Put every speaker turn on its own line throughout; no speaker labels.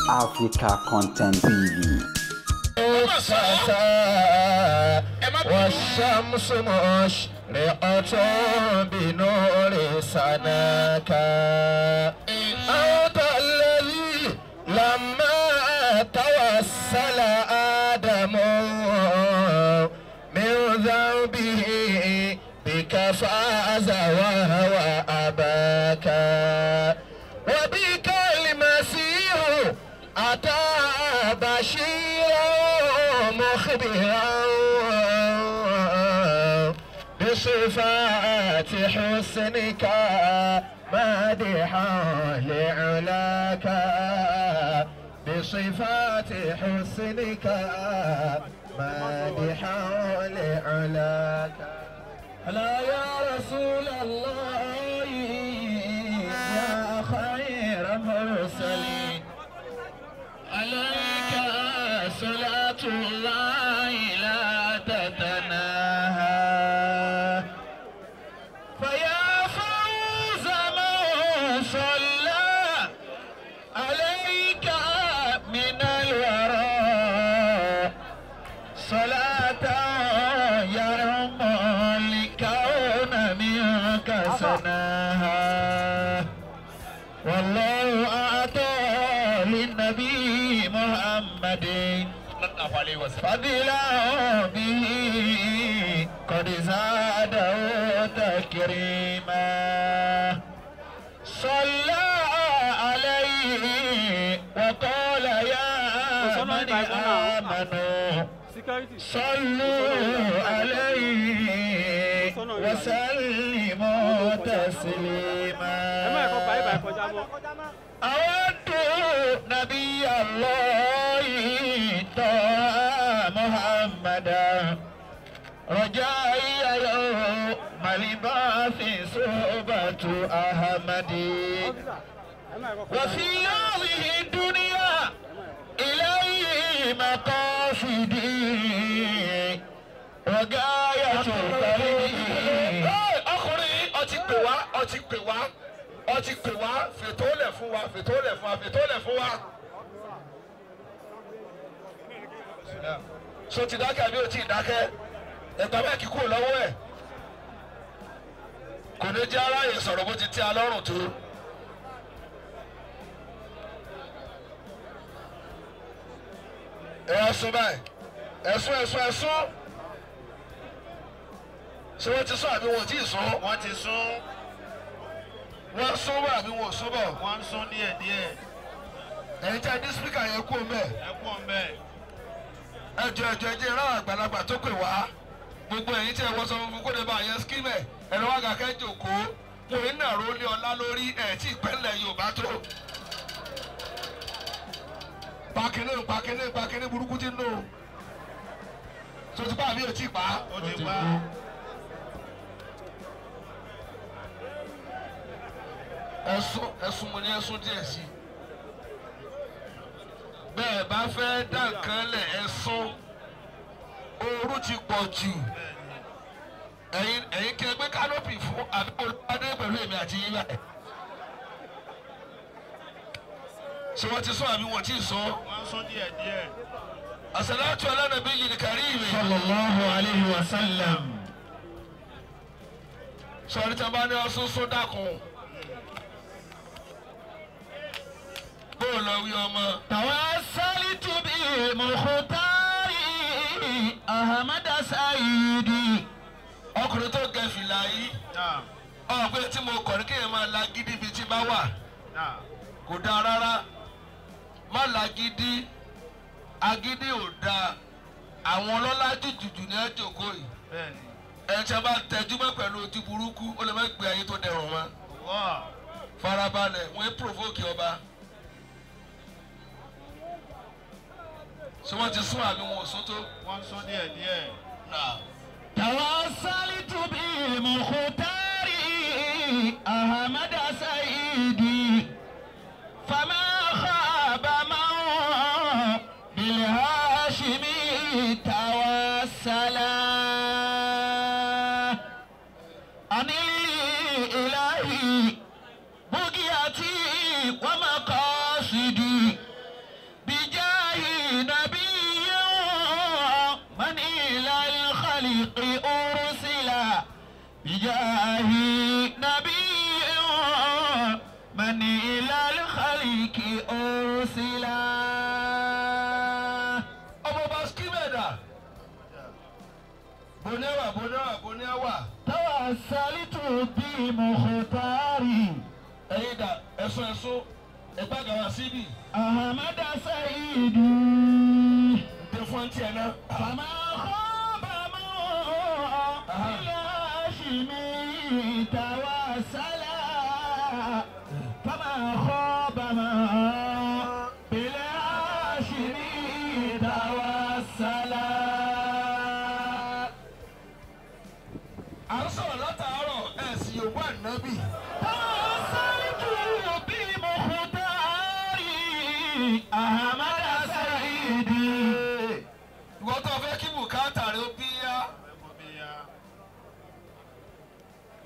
Africa Content TV.
والشمس مشرقة بنور سناك أنت الذي لما توسل آدم من ذنبه بك فاز وهو أباك وبك المسيح أتى بشيرا مخبرا بصفات حسنك مادحا لعلاك بصفات حسنك مادحا لعلاك ألا يا رسول الله يا خير المرسلين عليك صلاة الله لا تتناهى فيا فوز من صلى عليك من الورى صلاة يرم الكون منك سناها والله أعطى للنبي محمد فضلا به قد زاده تكريما صلى عليه وقال يا من آمنوا صلوا عليه وسلموا تسليما أود نبي الله محمدا رجائي يوم البعث صحبة أحمد وفي هذه الدنيا إليه مقاصدي وغاية قلبي أخري ọtí pè wá fètòlẹ̀ fún wa. So ti dákẹ́ àbí o ti dákẹ́ ẹ̀gbá bẹ́ẹ̀ kíkú lọ́wọ́ ẹ̀ kò ní jẹ́ aráyè sọ̀rọ̀ bó ti tẹ́ alọ́rùn tó. Ẹ̀sùn báyìí ẹ̀sùn ṣé wọ́n ti sún àbí wọ́n ti sún? Wọ́n ti sún. Wọ́n sún bọ̀ àbí wọ́n sún bọ̀? Wọ́n sún díẹ̀díẹ̀. Ẹ̀yin tí a ní spíkà yẹn kú ọmọ ẹ̀. Ẹ kú ọmọ ẹ̀. Ẹjọ́ ẹjẹ́ ìran àgbàlagbà tó pè wá. Gbogbo ẹ̀yin tí ẹ wọ́n sọ fún kó lè bá yẹn skímẹ̀. Ẹ̀rọ wá gàkẹ́ jòkó. Mo ń nàró lé ọlá lórí ẹ̀ tí ìpínlẹ̀ Yorùbá tó. Pàkínní burúkú ti ń lò. Sotipá mi ò tí ì pa. Ó ti pa. Ẹ̀sùn mo ní ẹ̀sùn díẹ̀ sí. Bẹ́ẹ̀ bá fẹ́ dá nǹkan lẹ̀ ẹ̀sùn ooru ti pọ̀ jù. Ẹ̀yin kí ẹ gbé kánópì fún àbí olùwádé pẹ̀lú èmi àti yín báyìí. Ṣé wọ́n ti sọ àbí wọ́n ti sọ? Wọ́n sọ díẹ̀díẹ̀. As-salatu ala nabiyyil karim. Sallallahu alayhi wa sallam. Sọ̀rọ̀ tí a bá ní ọsùn sún dákun. توسلت بالمختار أحمد سعيدي ọkùnrin tó gẹ fìlà yìí ọ̀pẹ tí mo kọ̀ ní kéèyàn máa lágídí bíi tí bá wà kò dáa rárá má lágídí agídí ò dáa àwọn ọlọ́lá jùjùjù ní ẹ̀jọ̀kọ́ yìí ẹni tí a bá tẹjú mọ́ pẹ̀lú ojú burúkú ó lè má gbé ayé tó dẹrùn mọ́ farabalẹ̀ wọ́n ń provoke ọba. Ṣé wọ́n ti sún àbí wọn ò sún tó? Wọ́n sún díẹ̀díẹ̀. توسلت بالمختار أحمد سعيدي فما خاب من بالهاشمي توسلا عن الإله بقيتي ومقاصدي الملك أرسلا أبو باسكيميدا بنيوا توسلت بمختاري أيدا أسو إبقى واسيبي أحمد سيدي دفنتينا فما خاب إلى هاشمي توسلا فما خاب إلى هاشمي توسلا أرسل الله تعالى أسيوبا النبي توسلت بمختاري أحمد سيدي wọ́n tó fẹ́ kí bùkátà rẹ̀ ó bí yá.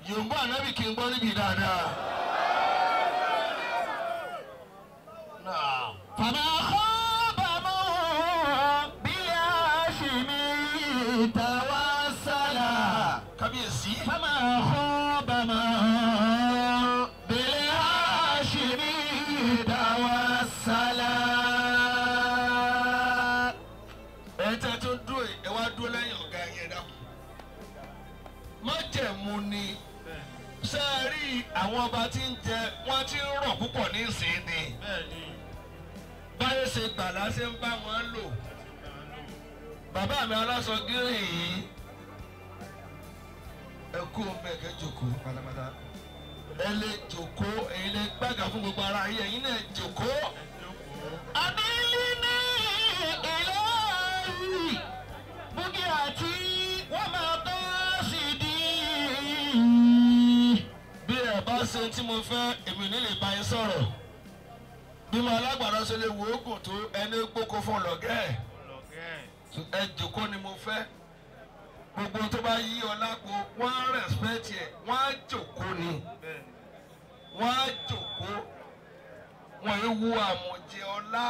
Yorùbá ànábì kì í gbọ́ níbi dáadáa. Fàmà khaba bí Hashimi tawassala. Kábíyèsí. Fàmà khaba bí Hashimi tawassala. Ẹ wá dúró lẹ́yìn ọ̀gá yẹn dákun. Májẹ̀mú ni ṣé ẹ rí àwọn ọba tí ń jẹ wọ́n ti ń rọ̀ púpọ̀ ní ìsìn ni. Báyé ṣe gbàlá ṣe ń bá wọn lò. Bàbá mi aláṣọ gírì yìí ẹ kú mẹ́kẹ́ jòkó pátápátá. Ẹ lè jòkó èyí lè gbàgà fún gbogbo ara yìí ẹ̀yin náà jòkó. Àbílí ní ìlú Búkì àti wọ́n máa bá sí di. Bí ẹ bá ṣe tí mo fẹ́ èmi ní lè bá yín sọ̀rọ̀. Bí mo alágbàdo ṣe lè wo oògùn tó ẹni gbóko fún lọ́gẹ́ ẹ̀. Ẹ jòkó ni mo fẹ́. Gbogbo tó bá yí ọ lágbo wọ́n á rẹ̀spẹ̀tì ẹ̀ wọ́n á jòkó ni. Wọ́n á jòkó. Wọ́n yóò wu àmọ̀jẹ ọlá.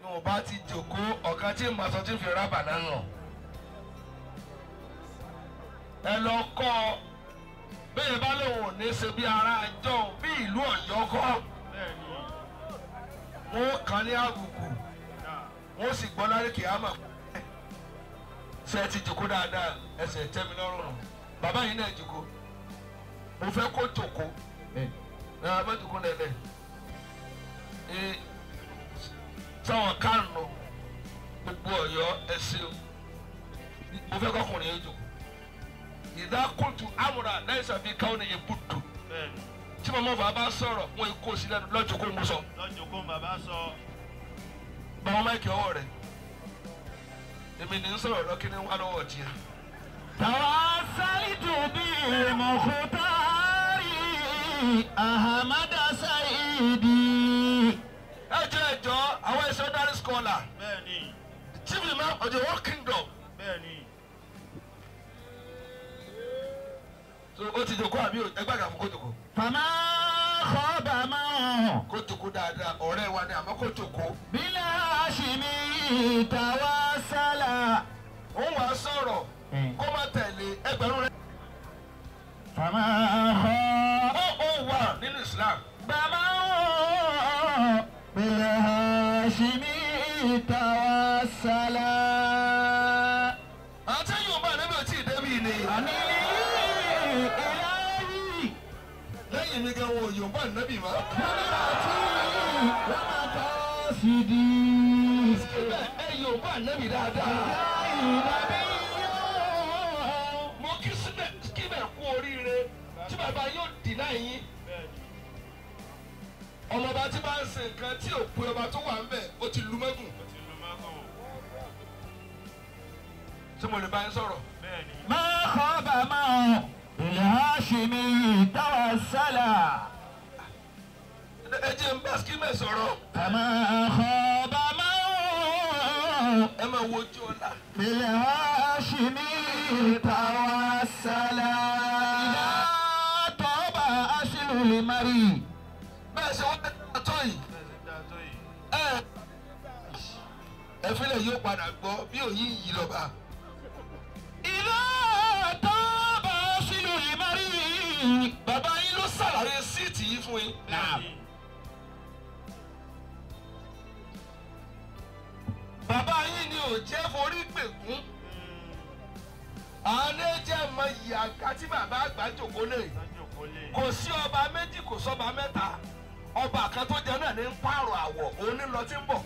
Mo bá ti jòkó ọ̀kan tí mo sọ tí ń fi rábà náà hàn. Ẹ lọ kọ́ bẹ́ẹ̀ bá lòun ò ní ṣe bí ara àjọ bí ìlú Ọ̀yọ́ kọ́. Wọ́n kàn ní àbùkù wọ́n sì gbọ́ lárí kìámà. Ṣé ẹ ti jòkó dáadáa ẹsẹ̀ tẹ́ mi lọ́rùn? Bàbá yìí náà jòkó. Mo fẹ́ kó jòkó. Ẹ bá jòkó lẹ́lẹ̀. Táwọn kánò gbogbo Ọ̀yọ́ ẹsẹ̀ mo fẹ́ kọkùnrin yẹn jòkó. Ìdá kóòtù amúra láìsàn bíi káwọn èèyàn bùtù. Tí màmá bàbá sọ̀rọ̀ wọn kó sí lẹ́nu lọ́jọ́ kó mo sọ.
Lọ́jọ́ kó bàbá sọ.
Bàbá máìkì ọwọ́ rẹ̀. Èmi ní sọ̀rọ̀ lọ́kí ní wà lọ́wọ́ tiẹ̀.
Tawassaltu bi Mukhtari Ahmada Saidi.
Ẹjọ́ àwọn secondary scholar.
Bẹ́ẹ̀ni.
Chief Imam of the whole kingdom.
Bẹ́ẹ̀ni.
So ó ti jòkó àbí ẹgbẹ́ àgàfọ́ kó jòkó.
Fama khaba
Kó jòkó dáadáa ọ̀rẹ́ wa ni àmọ́ kó jòkó.
Bila Hashimi tawassala.
Òun wàá sọ̀rọ̀ kó má tẹ̀lé ẹgbẹ̀rún rẹ̀.
Fama khaba
Ó wà nínú Islam.
Bila Hashimi tawassala.
Àti Yorùbá níbi ò tí ì débi ni. Lẹ́yìn mi gan wo Yorùbá níbi mọ́. Ẹ Yorùbá níbi dáadáa. Mo kí síbẹ̀ kú oríire tí bàbá yóò dínà yín. Ọmọọba tí bá ń ṣe nǹkan tí ò pé ọba tó wà ń bẹ̀ ó ti lu mẹ́gùn. Ṣé mo lè bá yín sọ̀rọ̀?
Ma khaba Bila Hashimi tawassala.
Ẹ jẹ́ ń bá skimẹ̀ sọ̀rọ̀.
Fama khaba
Ẹ máa wo ojú ọ̀la.
Bila Hashimi tawassala. Ila toba aslul mari.
Bẹ́ẹ̀ ṣe wọ́n tẹ́tẹ́ tó yìí. Ẹ fílẹ̀ yóò padà gbọ́ bí òyìn yìí lọ́ba.
Ila toba aslul mari.
Bàbá yín ló ṣàlàyé síìtì yìí fún yín. bàbá yín ni ò jẹ́ forí gbègún. àánú jẹ́ mọ ìyàgá tí bàbá àgbà jòkó lè. kò sí ọba méjì kò sọ́ba mẹ́ta. ọba kan tó jẹ náà ní ń pààrọ̀ àwọ̀ òun ní lọ tí ń bọ̀.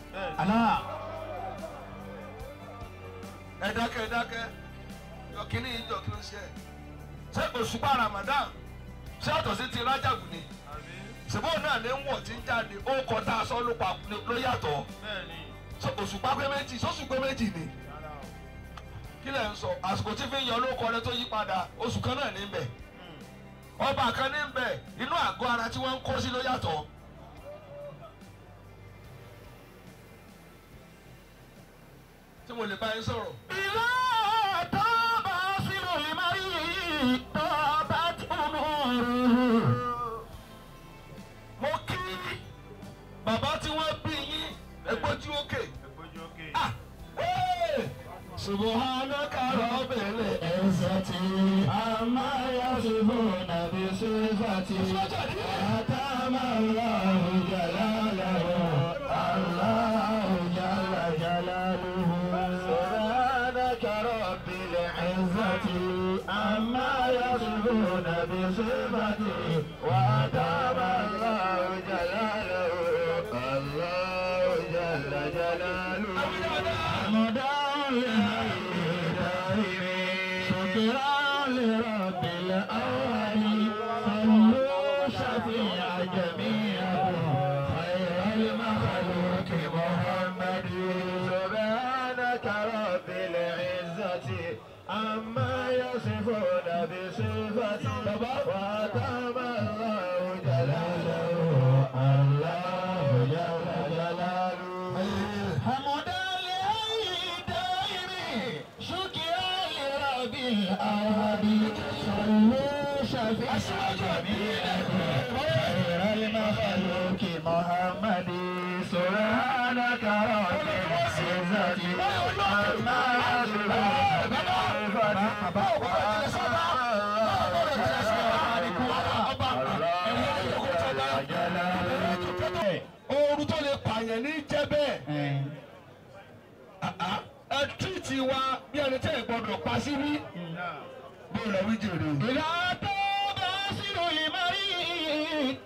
ẹ dákẹ́ ẹ dákẹ́ yọkínní yìí jọ kí ló ń ṣe ẹ. ṣé òṣùpá Ramadan ṣé àtọ̀ sí ti Rájàbù ni. ṣùgbọ́n náà ní ń wọ̀ tí ń jáde ó kọ́ tá a sọ ló yàtọ̀. òṣùpá pé méjì sọ́sù pé méjì ni. kí lẹ̀ ń sọ àsìkò tí fi ń yọ ló kọ́ rẹ tó yí padà oṣù kan náà ní bẹ̀. ọba kan ní bẹ̀ inú àgọ́ ara tí wọ́n ń kó sí ló yàtọ̀. tí mo lè bá yín sọ̀rọ̀.
ìlà tó bá sínú ìmọ̀rí tó bá tún mú un.
mo kí bàbá tí wọ́n bí yín ẹgbójú òkè.
Subhanaka rabbil izzati amma yasifuna bi sifati atama Allahu jalaluhu Allahu jalla jalaluhu Subhanaka rabbil izzati amma yasifuna bi sifati atama Allahu jalaluhu Allahu jalla jalaluhu شكرا لرب الأوالي صلوا شفيع جميعهم خير المخلوق محمد سبحانك رب العزة عما يصفون بصفته وتم الله جلاله الله جل جلاله حمدا الأوهبي صلوا شفيع جميعكم خير المخلوق محمد سبحانك رب العزة عما يصفون
ooru tó lè pààyàn ní jẹ́ bẹ́ẹ̀. ẹ tírìtì wa bí ẹni tẹ́ ẹ gbọ́dọ̀ pa sí ní. bó lọ wí jèrè.
ìlà tó bá sínú ìmọ̀rí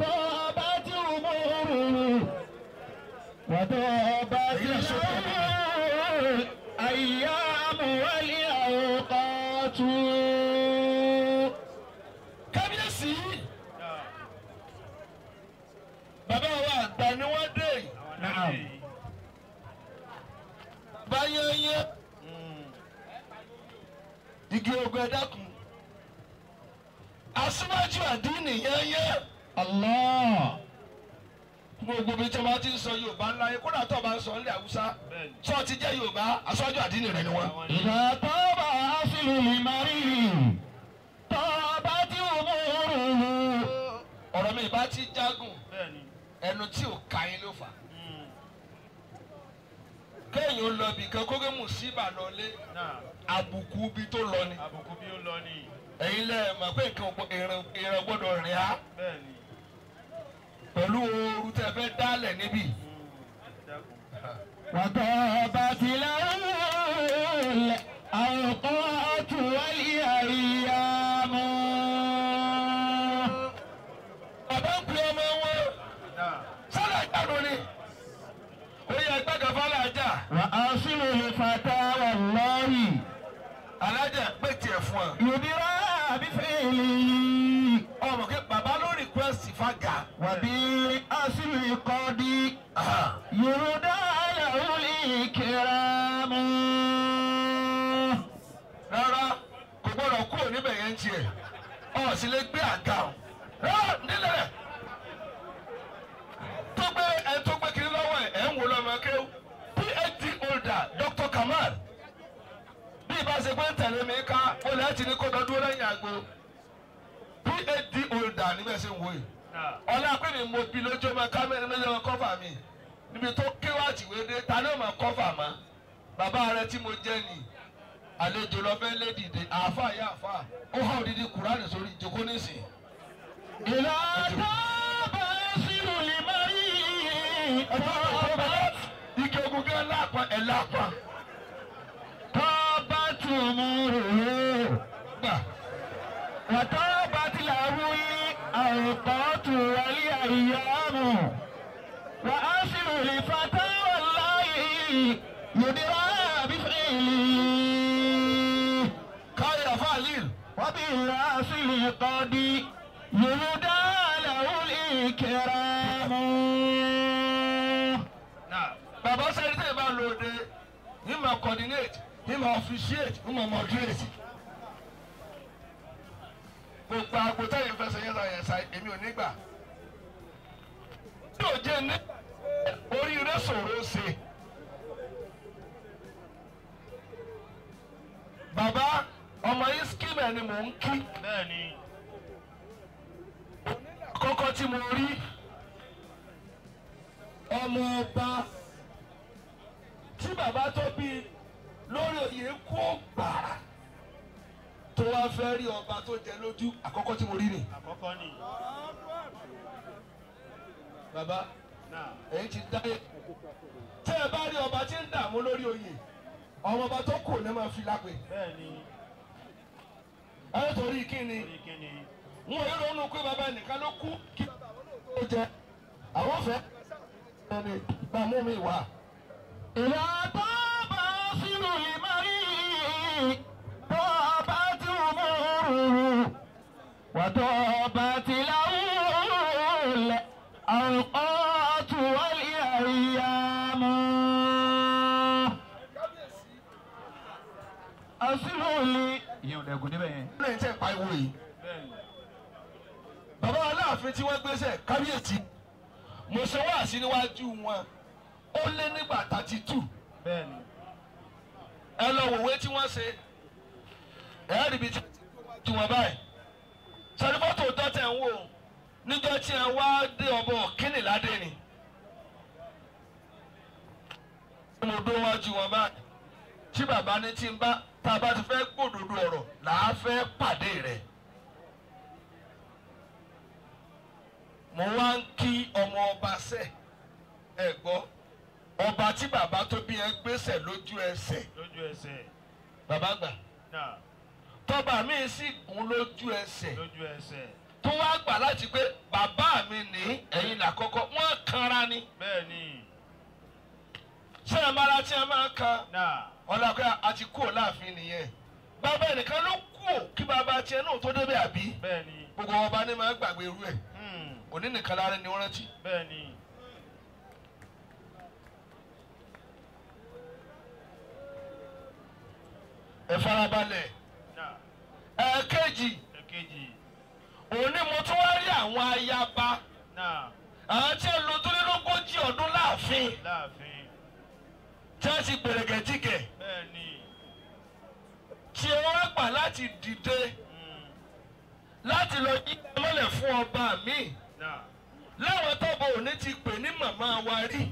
tó bá tí ò mú un. wàtò bá tí lọ́wọ́ àyà àmúwálé àwòkọ́tù.
kábíyèsí bàbá wa àgbà ni wọ́n dé. báyẹ̀yẹ́ igi ogun ẹ̀dákun asúmájú àdínì yẹ́yẹ́.
Allah.
gbogbo bí tí wọ́n ti ń sọ Yorùbá ńlá yẹn kódà tó o bá ń sọ nílẹ̀ Haúsá tó o ti jẹ́ Yorùbá aṣáájú àdínì rẹ ni wọ́n.
ìlà tó bá sílùú ìmọ̀rí tó bá tí ò mú un.
ọ̀rọ̀ mi ìbá ti jágùn ẹnu tí ò ka yín ló fà. kéèyàn lọ bì kan kó gé mùsíbà lọlé àbùkù bí tó lọ ni. ẹ̀yin lẹ́ẹ̀ mọ̀ pé nǹkan ìrìn gbọ́dọ̀ rìn á pẹ̀lú ooru tẹ́ fẹ́ dálẹ̀ níbí.
wàtò bàtí lọ́wọ́ àwòkọ́ àtúwálì àríyámọ́.
bàbá ń pè ọmọ wọn sálà ìjánu ni ó yẹ gbàgà fàlàjà.
wà á sílò lè fàtà wà lọ́yìn.
alájà pè tiẹ̀ fún ọ.
yòdìrá àbí fèlè.
ọmọ kí bàbá ló request fàgà.
wà bí asílò ikọ́ di. yorùdá àlàó lè kíra mọ́.
rárá kò gbọ́dọ̀ kúrò níbẹ̀ yẹn tiẹ̀ ọ̀ sì lè gbé àga o. nílẹ̀ rẹ̀ tó gbé kiri lọ́wọ́ ẹ̀ ń wò lọ́mọ kéwù PhD holder Dr. Kamal bí ìbá ṣe pé ń tẹ̀lé mi ká olè ẹ̀ ti ní kó dọ́dún lẹ́yìn àgbo PhD holder níbẹ̀ ṣe ń wò yìí ọ̀la pé mi mo bí lójú ọmọ kámẹ́rin méjì ọmọ kọ́fà mi níbi tó kéwàá tìwé dé ta ni ọmọ kọ́fà mọ́ bàbá rẹ tí mo jẹ́ nì àlejò lọ fẹ́ lé dìde àáfà yá àáfà ó hàn òdìdí Kùránì sórí ìjókòó nísìn.
ìlà tó bá sílùú ìmọ̀rí.
ike ogun gán lápá ẹ lápá.
طابت أموره وطابت له الأوقات والأيام وأصل الفتى والله يدرى بفعله
káyọ̀ fàlíl.
وبالأصل قد يهدى له الإكرام.
bàbá sẹ́ni tẹ́ ẹ bá lò dé he ma coordinate he ma officiate he ma moderate. gbogbo àgùntàn yìí fẹsẹ̀ yẹn sa èmi ò ní gbà. tí ò jẹ́ ní oríire sọ̀rọ̀ ṣe. bàbá ọmọ yìí skimẹ̀ ni mò ń kí.
bẹ́ẹ̀ni.
kọ́kọ́ tí mo rí ọmọ ọba tí bàbá tó bí lórí oyè kó gbàrà tó wá fẹ́ rí ọba tó jẹ lójú àkọ́kọ́ tí mo rí ni.
àkọ́kọ́ ni.
bàbá èyí ti dáyé tẹ́ ẹ bá rí ọba tí ń dààmú lórí oyè ọmọ ọba tó kù ní máa fi lápè.
bẹ́ẹ̀ni.
ẹ torí kíni wọn yóò ronú pé bàbá nìkan ló kú kí bàbá wọn náà tó jẹ àwọn fẹ́ ẹni bá mú mi wá.
إذا طاب أصل المريء طابت أموره وطابت له الأوقات والأيام. أصل
lẹ́yìn tẹ́ ẹ̀ pa ìwò yìí. bàbá aláàfin tí wọ́n gbéṣẹ́ kábíyèsí mo ṣe wá sí níwájú wọn ó lé nígbà 32.
bẹ́ẹ̀ni.
ẹ lọ wòwe tí wọ́n ṣe ẹ rí ibi tí wọ́n báyìí. sọ̀rọ̀ fọ́tò tọ́tẹ̀ ń wò níjọ́ tí ẹ wá dé ọbọ̀ kínní ládé ni. mo dó wájú wọn báyìí tí bàbá ní tí ń bá tá a bá ti fẹ́ gbòdòdó ọ̀rọ̀ là á fẹ́ pàdé rẹ̀. mo wá ń kí ọmọ ọba sẹ́ ẹ gbọ́ ọba tí bàbá tó bí ẹ gbéṣẹ̀ lójú ẹsẹ̀.
lójú ẹsẹ̀.
bàbá gbà.
náà.
tọ́ba mi sì gún lójú ẹsẹ̀.
lójú ẹsẹ̀.
tó wá gbà láti pé bàbá mi ní ẹ̀yìn làkọ́kọ́ wọ́n kanra ni.
bẹ́ẹ̀ni.
ṣé ẹ máa ra tí ẹ máa kan.
náà.
ọlọ́pàá àti kúrò láàfin nìyẹn. bàbá ẹnìkan ló kú ò kí bàbá tiẹ̀ náà tó débẹ̀ àbí.
bẹ́ẹ̀ni.
gbogbo ọba ní máa gbàgbé irú ẹ̀. òní nìkan lára ni wọ́n rántí.
bẹ́ẹ̀ni.
ẹ farabalẹ̀. ẹ̀ẹ̀kejì. òní mo tún wá rí àwọn ayaba. àwọn tí ẹ lò tó lé lógójì ọdún láàfin. tí wọ́n ti gbèrègèjìgẹ̀. tí wọ́n gbà láti dìde láti lọ yí mọ́lẹ̀ fún ọba mi. láwọn tọ́bọ̀ òní ti pè ní màmá wa rí.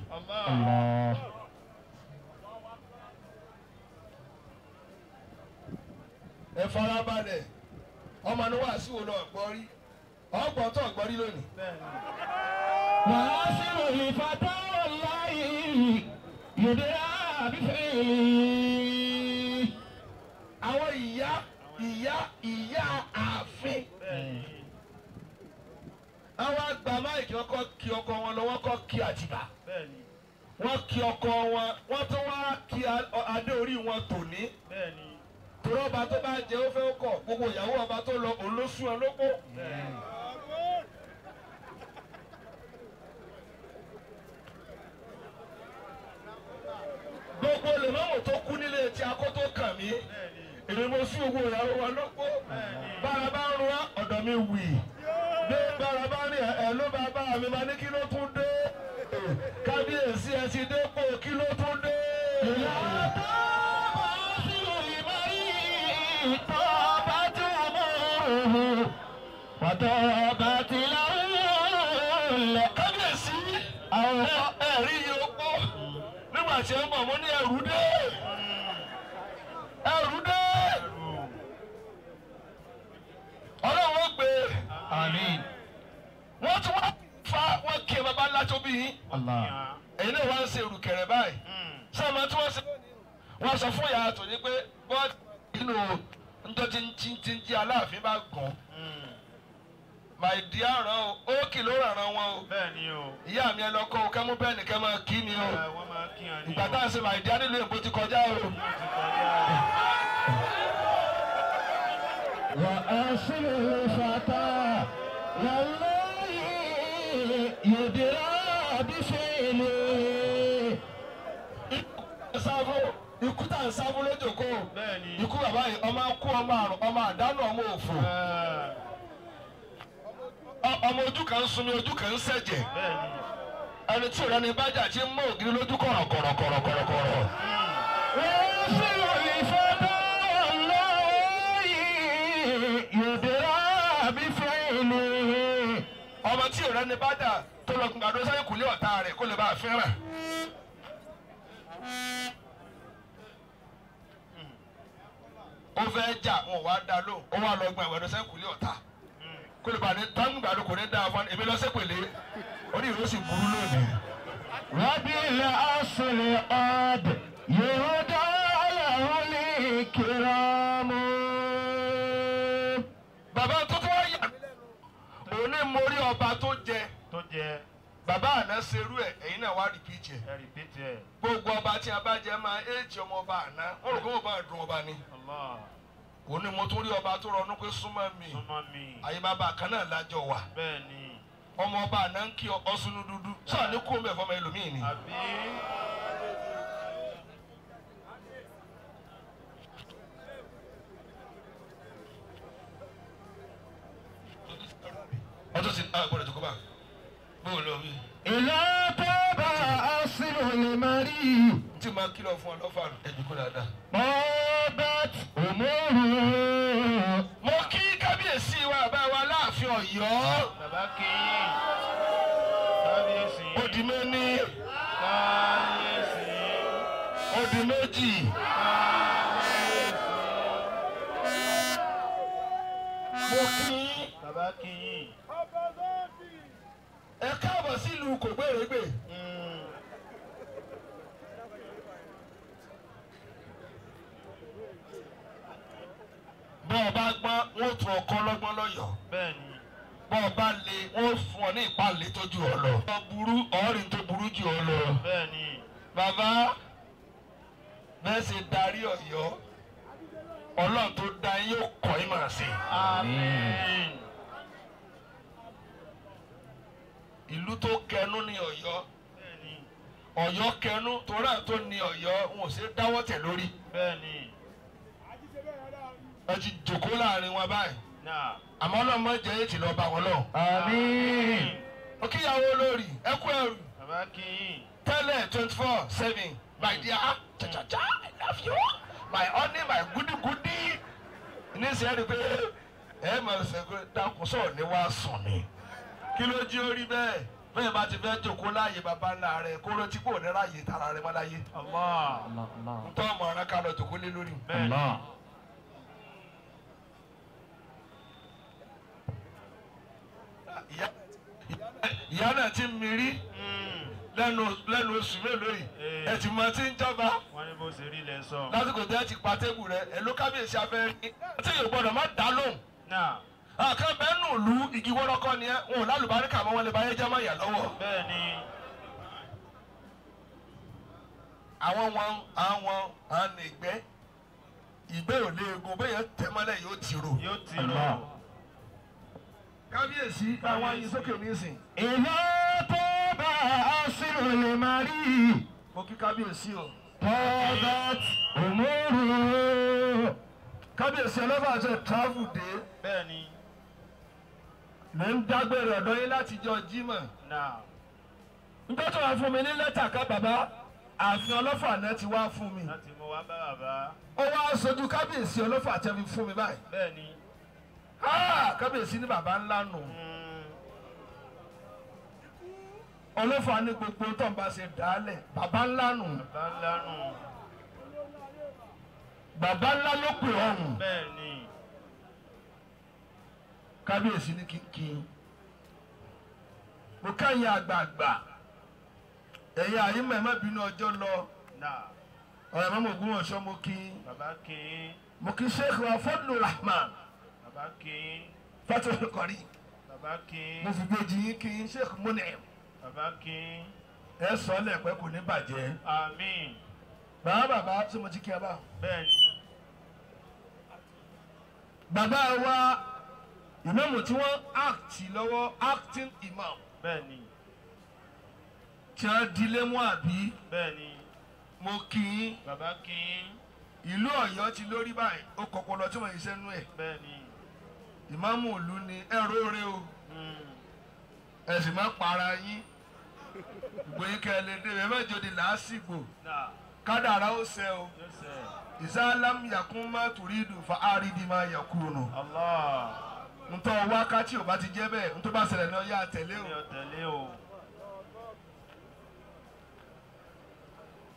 ẹ farabalẹ̀ ọmọ ní wàásù wo lọ gbọ́ rí ọgbọ́n tó gbọ́ rí lónìí.
wàá sí òyìn fatá ọláyé yòdè àbífẹ́.
àwọn ìyá ààfin. àwọn àgbà máìkì ọkọ kí ọkọ wọn lọ wọ́n kọ́ kí àtìbà. wọ́n kí ọkọ wọn wọ́n tún wá kí adé orí wọn tòní. torí ọba tó bá jẹ ó fẹ́ kọ̀ gbogbo ìyàwó ọba tó lọ òun ló sún ẹ lóko. gbogbo lèmọ́mù tó kú nílé tí a kó tó kàn mí èmi mo sún gbogbo ìyàwó wọn lóko. bára bá ń rún ọ̀dọ̀ mi wì dé bára bá ní ẹ̀ ló bá bá mi máa ní kí ló tún dé kábíyèsí ẹ ti dépò kí ló tún dé.
وطابت له
kábíyèsí ẹ̀rí yìí ó pọ̀ nígbà tí ẹ ń bọ̀ mo ní ẹrù dé ọlọ́run ó gbé
àmín.
wọ́n tún wá fa wọ́n kí ẹ bàbá ńlá tó bí yín
Allah.
èyí náà wá ń ṣe èrùkẹ̀rẹ̀ báyìí sọ́mọ tí wọ́n sọ fún ìyá tòní pé bọ́ọ̀dù nínú njọ́ tí ń jí Aláàfin bá gùn. My dear ràn ó kì ló ràn wọn o.
Bẹ́ẹ̀ni o.
Ìyá mi ẹ lọ kọ́ o kẹ́ mú bẹ́ẹ̀ nìkẹ́ máa kí ni o.
Wọ́n máa kí hàn ní o.
Ìgbà tá à ń ṣe my dear nílùú èbó ti kọjá o.
وأصل الفتى والله يدرى بفعله.
Ikú tá à ń sáfó lójoko.
Bẹ́ẹ̀ni.
Ikú bàbá yìí ọmọ kú ọmọ àrùn ọmọ àdánù ọmọ òfò. Ọmọ ojú kan ń sunmi ojú kan ń ṣẹ̀jẹ̀.
Bẹ́ẹ̀ni.
Ẹni tí òrẹ́ ni bájà tí ń mọ ògiri lójú kọ̀rọ̀kọ̀rọ̀.
وأصل الفتى والله يدرى بفعله.
Ọmọ tí òrẹ́ ni bájà tó lọ gbàdó sẹ́yìn kùlé ọ̀tá rẹ̀ kó lè bá a fẹ́ràn. Ó fẹ́ jà wọn wá dá lóhùn ó wá lọ gba ìwádìí sẹ́yìn kùlé ọ̀tá. Kó lè bá a ní táǹgbàdo kò ní dáa fún èmi lọ sépèlé orí ìró sì burú lónìí.
وبالأصل قد يهدى له الكرام.
Bàbá tó tó wá yà òun ní mórí ọba tó jẹ. Bàbá àná serú ẹ̀ ẹ̀yin náà wá rìpíìtì ẹ̀. Gbogbo ọba tí a bá jẹ máa éèjì ọmọ ọba àná wọ́n rò pé wọ́n bá dùn ọba ni. Òun ni mo tún rí ọba tó rọnú pé súnmọ́ mi àyè bàbá kan náà lájọ wà. Ọmọ ọba àná ń kí ọsùnú dúdú sọ̀rọ̀ ní kó mẹ́fọ́ ọmọ ẹlòmíì ni. Ọtún sí gbọ́dọ̀ tó kọ́ bá bóun lọ wí.
إذا تاب أصل المري
Tí máa kìlọ̀ fún ọ lọ́fà ẹ̀dùn kó dáadáa.
طابت أموره.
Mo kí kábíyèsí wa bàbá wa láàfin Ọ̀yọ́.
Bàbá kì í kábíyèsí.
Ó di méní.
Kábíyèsí.
Ó di méjì. Mo kí
Bàbá kì í.
ẹ káàbọ̀ sílùú Kògbérègbè. Bọ́ọ̀ bá gbọ́n wọ́n tún ọkọ lọ́gbọ́n lọ́yọ̀ọ́.
Bẹ́ẹ̀ni.
Bọ́ọ̀ bá le wọ́n fún ọ ní ìpàlẹ̀ tó ju ọ lọ. Ọ burú ọ̀rìn tó burú jù ọ lọ.
Bẹ́ẹ̀ni.
Bàbá bẹ́ẹ̀ ṣe darí Ọ̀yọ́ Ọlọ́run tó dá yín yóò kọ́ ẹ máa ṣe.
Àmín.
Ìlú tó kẹnu ní Ọ̀yọ́
Bẹ́ẹ̀ni.
Ọ̀yọ́ kẹnu torí àwọn tó ní Ọ̀yọ́ wọn ò ṣe dáwọ́ tẹ̀ lórí.
Bẹ́ẹ̀ni.
Ẹ ti jòkó láàrin wọn báyìí.
Náà.
Àmọ́ Ọlọ́run jẹ́ èyí tí lọ́ọ́ bá wọn lọ.
Àmín.
Ó kíyàwó olórí ẹ kú ẹrù.
Bàbá kì í.
Tẹ́lẹ̀ 24/7 my dear cha-cha-cha I love you my honey my goody. Ní sẹ́yìn rí pé ẹ máa ṣe pé dákun sọ̀rọ̀ ní wàá sùn ni. Kí ló jí orí bẹ́ẹ̀? Bẹ́ẹ̀ bá ti fẹ́ jòkó láàyè bàbá ńlá rẹ̀ kó rántí kò ní ráàyè tara rẹ̀ mọ́ láyé.
Allah.
Ntọ́ ọmọ ọ̀ràn ká lọ jòkó lé lórí.
Bẹ́ẹ̀ni.
Ìyá náà ti ń mirí lẹ́nu oṣù mélòó yìí ẹ ti mọ tí ń jọba.
Wọ́n ní bó ṣe rí lẹ sọ.
Lásìkò tí ẹ ti pa tébù rẹ ẹ ló kábíyèsí abẹ́rẹ́ ní. Tí yóò gbọ́dọ̀ má dá lóhùn.
Náà.
Àkàn bẹ́ẹ̀ nù lú igi wọ́rọ́kọ́ ni ẹ wọn ò lálùbáríkà mọ́ wọn lè bá yẹ jẹ́ máa yà lọ́wọ́.
Bẹ́ẹ̀ni.
Àwọn ìgbẹ́ ò lé egun bẹ́ẹ̀ yẹn tẹ́ mọ́lẹ̀ yóò ti rò.
Yóò ti rò.
Kábíyèsí àwọn yin sókè nísìn.
إذا تاب أصل المري
Mo kí kábíyèsí o.
طابت أموره.
Kábíyèsí ọlọ́fà ṣe travel dé.
Bẹ́ẹ̀ni.
Mo ń dágbére ọ̀dọ́ yín láti jọ Jímọ̀.
Náà.
Nígbà tó wá fún mi ní lẹ́tà ká bàbá ààfin ọlọ́fà náà ti wá fún mi.
Láti mú wá bá bàbá.
Ó wá sojú kábíyèsí ọlọ́fà tẹ́ fi fún mi báyìí.
Bẹ́ẹ̀ni.
Kábíyèsí ní bàbá ńlá nù. Ọlọ́fà ní gbogbo tó ń bá ṣe dálẹ̀ bàbá ńlá nù.
Bàbá ńlá nù.
Bàbá ńlá ló pè ọ̀hún.
Bẹ́ẹ̀ni.
Kábíyèsí ní kíkín. Mo káyìn àgbààgbà. Ẹ̀yin àyímọ̀ ẹ̀ má bínú ọjọ́ lọ.
ọ̀rẹ́ mọ́mọ́ Ògbómọ̀ṣọ́ mo kí.
bàbá kí.
mo kí Sheikh wa Fadlur Rahman.
bàbá kí.
Fatul Qari.
bàbá kí.
mo fi gbèjì yín kí Sheikh Mun'im.
bàbá kí.
ẹ sọ lẹ́pẹ́ kò ní bàjẹ́.
àmín.
bàbá tí mo ti kí ẹ bá.
bẹ́ẹ̀ni.
bàbá wa ìmáàmù tí wọ́n act lọ́wọ́ acting imam.
bẹ́ẹ̀ni.
tí wọ́n dilé mú àbí.
bẹ́ẹ̀ni.
mo kí yín.
bàbá kí.
ìlú Ọ̀yọ́ ti lórí báyìí ó kọ̀pọ̀lọ́ tí wọ́n yìí sẹ́nu ẹ̀.
bẹ́ẹ̀ni.
ìmáàmù ìlú ni ẹ̀rọ rẹ o. ẹ sì máa para yín. ìgbòyìn kẹlẹ́dẹ́ ẹ mẹ́jọ di làásìgbò. kádàrá ó ṣẹ o. ìsálámù yakun má tùrídù fa àrídì má yakunu. ntọ́ wákàtí ò bá ti jẹ́ bẹ́ẹ̀ ntọ́ bá ṣẹlẹ̀ ní ọyá tẹ̀lé o.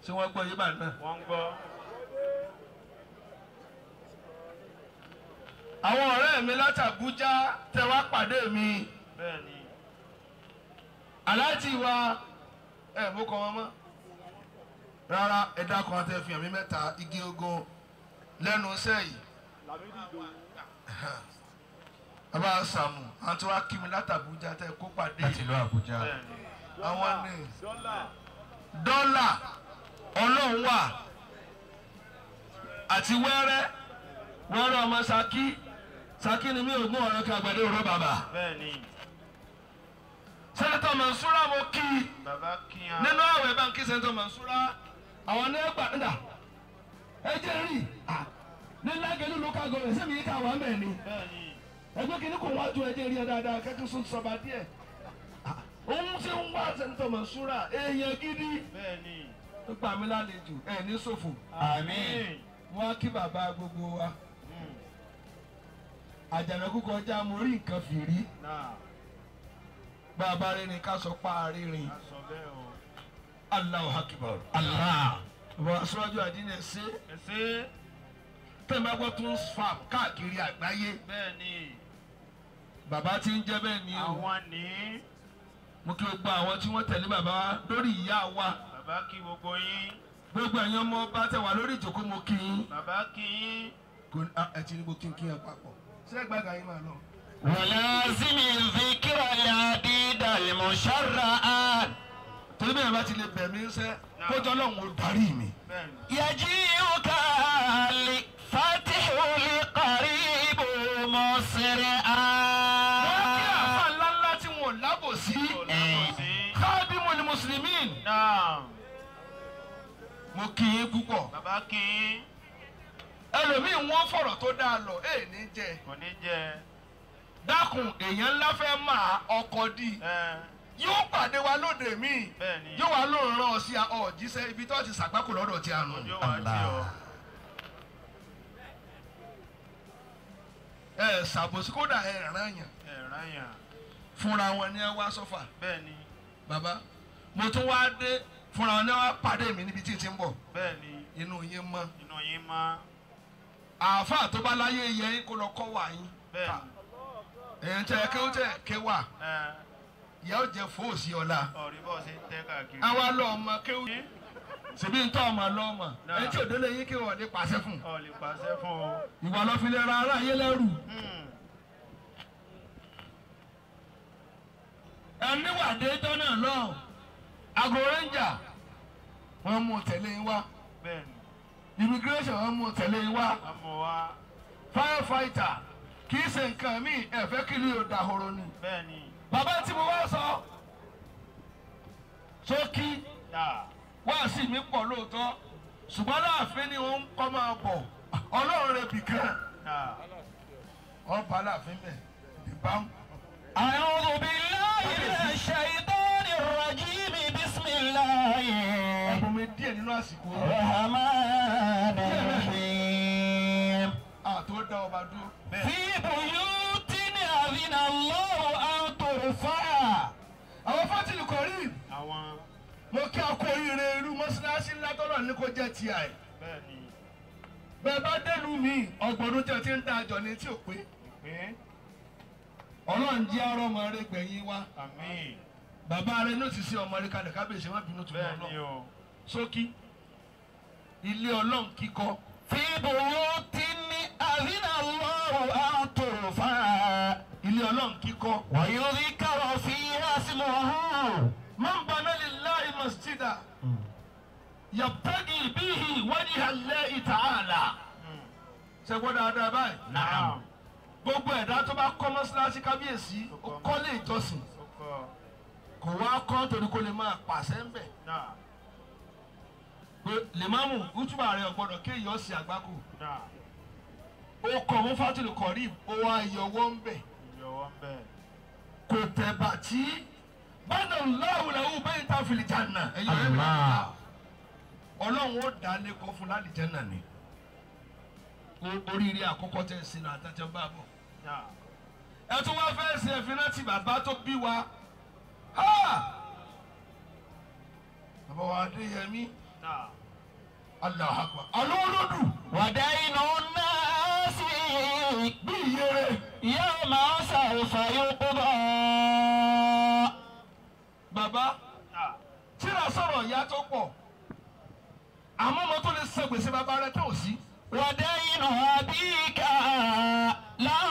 ṣé wọ́n gbọ́ yé bá náà.
wọ́n gbọ́.
àwọn ọ̀rẹ́ mi láti Àbújá tẹ wá pàdé mi.
bẹ́ẹ̀ni.
aláàjì wa ẹ mú kọ wọn mọ́. rárá ẹ̀dá kan tẹ fi hàn mí mẹ́ta igi ogun lẹ́nu iṣẹ́ yìí. bàbá Sàmù àti wá kí mi láti Àbújá tẹ kó pàdé.
láti ìlú Àbújá.
àwọn ní dọ́là ọlọ́run wà àti wẹ́rẹ́ ọmọ Ṣakí ni mí ògún ọ̀rọ̀ kí àgbàdo òró bàbá.
bẹ́ẹ̀ni.
Sẹ́nitọ̀ Mansura mo kí.
bàbá kí ya.
nínú àwẹ̀ bá ń kí Sẹ́nitọ̀ Mansura àwọn ní ẹgbà ńdà ẹ jẹ́ rí ní Lágẹ̀lú local government sẹ́mi yìí ká wà mẹ́ẹ̀ ni.
bẹ́ẹ̀ni.
ẹgbẹ́ kìíní kò wájú ẹ jẹ́ rí ẹ dáadáa kẹ́kẹ́ sún sọba díẹ̀. òun ṣe ń wá Sẹ́nitọ̀ Mansura èèyàn gidi.
bẹ́ẹ̀ni.
ó gbà mí lálejò ẹ ní ṣòfò.
àmín.
wọ́n á kí bàbá gbogbo wa. Àjànàkú kọjá mo rí nǹkan fìrí. bàbá rìnrìn ká sọ pa rìnrìn. Allahu Akbar. Allah. bàbá aṣáájú àdínà ṣe. tẹ̀mí agbọ́ tún farm káàkiri àgbáyé.
bẹ́ẹ̀ni.
bàbá tí ń jẹ́ bẹ́ẹ̀ ni o.
àwọn ní.
mo kí gbogbo àwọn tí wọ́n tẹ̀lé bàbá wa lórí ìyá wa.
bàbá kí gbogbo yín.
gbogbo ẹ̀yin ọmọ ọba tẹ̀ wá lórí ìjókòó mo kí yín.
bàbá kí yín.
ẹ ti ní mo kí n kí yẹn papọ̀. سيبقى إيمانه
ولازم ذكر العديد المشرعات
torí bẹ́ẹ̀ bá ti lè bẹ̀ mí sẹ́ kó tọ́lọ́hún ó darí mi.
يجيئك الفاتح القريب مسرعا.
wọ́n kí àfa ńláńlá tí wọ́n lábòsí. khadimul muslimin. mo kí yín púpọ̀.
bàbá kí yín.
ẹlòmíì wọ́n fọ̀rọ̀ tó dáa lọ ẹ̀ ní jẹ.
kò ní jẹ.
dákun èèyàn ńlá fẹ́ máa ọkọ̀ di. yóò pàdé wa lóde míì. yóò wá lóun rán ọ sí ọ̀jíṣẹ́ ibi tó ti sàgbákò lọ́dọ̀ tí a nù. ẹ ṣàbòsí kódà ẹ ràn yàn. fúnra wọn ni ẹ wá sọ́fà.
bẹ́ẹ̀ni.
bàbá mo tún wá dé fúnra wọn ni wọ́n pàdé mi níbi tí ì ti ń bọ̀.
bẹ́ẹ̀ni.
inú yín mọ́.
inú yín mọ́.
àáfàá tó bá láyé yẹ yín kó lọ kọ́ wà yín.
bẹ́ẹ̀ni.
èyàn tẹ kí ó tẹ ké wà. ìyá ó jẹ fóòsì ọ̀la.
ọ̀rí bọ́ sí tẹ́ káàkiri.
àwa lọ ọmọ kéwù. ṣèbí ń tọ́ ọmọ lọ ọmọ. ẹ tí òdélé yín kí wọ́n lè pàṣẹ fún.
ọ̀ lè pàṣẹ fún o.
ìwà lọ fi lè ra ara yé lẹ́rù. ẹni wà dé tọ́nà náà. àgọ́ rẹ́ńjà wọ́n mú tẹ̀lé yín wá.
bẹ́ẹ̀ni.
immigration wọ́n mú tẹ̀lé yín wá.
wọ́n mú wá.
firefighter kì í ṣe nǹkan mi ẹ fẹ́ kí ni yóò dahoro ni.
bẹ́ẹ̀ni.
bàbá tí mo wá sọ sókí wá sí mi pọ̀ lóòótọ́ ṣùgbọ́n láàfin ni wọ́n ń kọ́ máa bọ̀ ọlọ́run rẹ̀ bìkan ọba láàfin bẹ̀ ìbámu.
أعوذ بالله من الشيطان الرجيم بسم الله الرحمن الرحيم في بيوت أذن الله أن ترفع.
àwọn fátìlì kọrí.
àwọn.
mo kí akó oríire irú mọ́ṣáláṣí ńlá tọ́lọ̀ ní kó jẹ́ ti àì.
bẹ́ẹ̀ni.
bẹ́ẹ̀ bá dẹ́nu mi ọgbọ̀nún tẹ̀ tí ń da àjọ ní tí ò pé. ọlọ́run jẹ́ arọ́ ọmọ rẹ gbẹ̀yìn wa.
àmín.
bàbá rẹ ní òṣìṣẹ́ ọmọ rẹ kalẹ̀ kábíyèsí wọn bínú tó lọ.
bẹ́ẹ̀ni o.
sókí ilé ọlọ́run kíkọ́.
في بيوت أذن الله أن ترفع
ilé ọlọ́run kíkọ́.
ويذكر فيها اسمه
man bana lillahi masjida yabtagi bihi wajha Allahi ta'ala. ṣe gbọ́dọ̀ dáadáa báyìí.
نعم
gbogbo ẹ̀dá tó bá kọ́ mọ́ṣáláṣí kábíyèsí ó kọ́lé ìjọsìn kò wá kọ́ torí kó lè máa pàṣẹ ń bẹ̀. pé lèmámù útúbà rẹ̀ ọ̀gbọ́dọ̀ kéèyàn sí àgbákò. ó kọ̀ mú fátìlì kọ̀rí ó wá yọwọ́ ń bẹ̀. kò tẹ̀bà tí bánà láwùláwù bẹ́ẹ̀ ta fìlì jàǹnà. ẹ̀yọ́ rẹ̀ mi ọlọ́run ó dá lẹ́kọ̀ọ́ fún lálìjẹ́nà ni. oríire àkọ́kọ́ tẹ̀ sí ní àtàtẹ̀ bá bọ̀. ẹ tún wá fẹ́ ṣe ẹ̀fín láti bàbá tó bí wa. bàbá wa Adéyẹmí. Allahu Akbar. alóolódù.
ودين الناس
bí ìyẹrẹ.
يوم سوف يقضى.
bàbá tíra sọ̀rọ̀ ìyá tó pọ̀ àmọ́ ọmọ tó lè san gbèsè bàbá rẹ tó sí.
ودين أبيك له